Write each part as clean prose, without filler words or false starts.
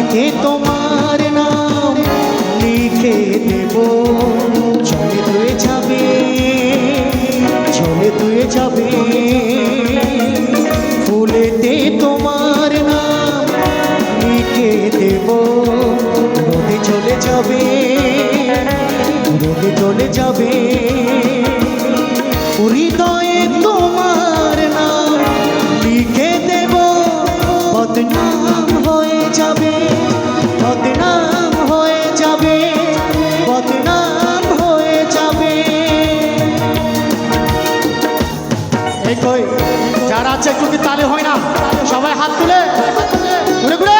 বালিতে তোমার নাম লিখে দেব, চলে ধুয়ে যাবে, চলে ধুয়ে যাবে। ফুলেতে তোমার নাম লিখে দেব, রোদে চলে যাবে, রোদে চলে যাবে। হৃদয়ে তোমার নাম লিখে দেব, বদনাম হয়ে যাবে, বদনাম হয়ে যাবে, বদনাম হয়ে যাবে। এই কই যারা আছে একটু কি তালে হয় না? সবাই হাত তুলে ঘুরে ঘুরে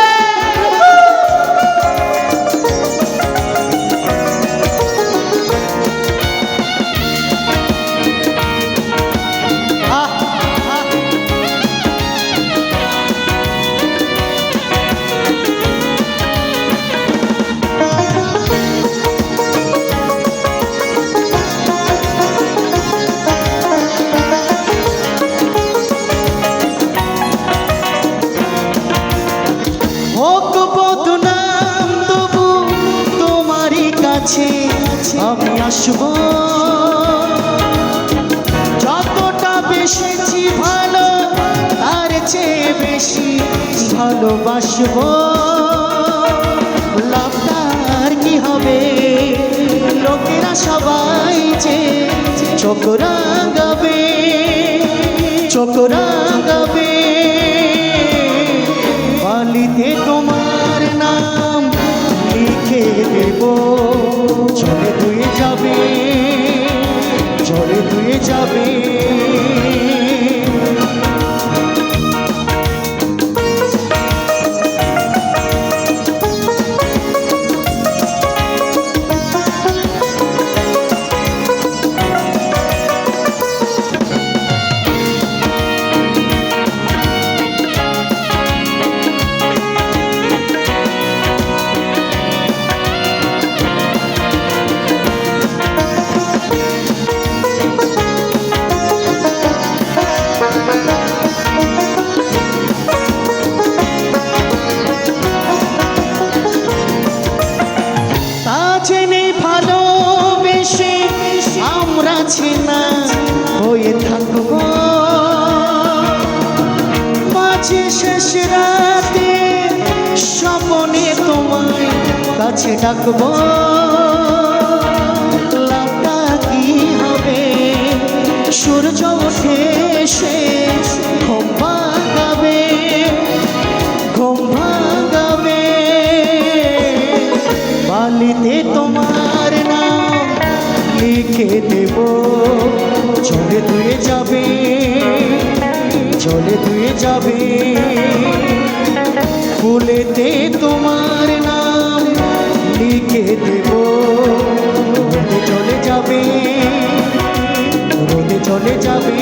আমি আসবো, যতটা বেশি ভালো তার চেয়ে বেশি ভালোবাসবো। লাভটার কি হবে, লোকেরা সবাই যে চোখ রাঙাবে, চোখ রাঙাবে। বালিতে তোমার নাম লিখে দেব, চলে ধুয়ে যাবে, চলে ধুয়ে যাবে। ভালোবেসে আমরা চেনা হয়ে থাকবো, মাঝে শেষ রাতে স্বপনে তোমায় কাছে ডাকবো। লাভটা কি হবে, সূর্য ওঠে সে ঘুম ভাঙাবে, ঘুম ভাঙাবে। বালিতে তোমার নাম লিখে দেব, চলে ধুয়ে যাবে, চলে ধুয়ে যাবে। ফুলেতে তোমার নাম লিখে দেব, রোদে চলে যাবে, রোদে চলে যাবে।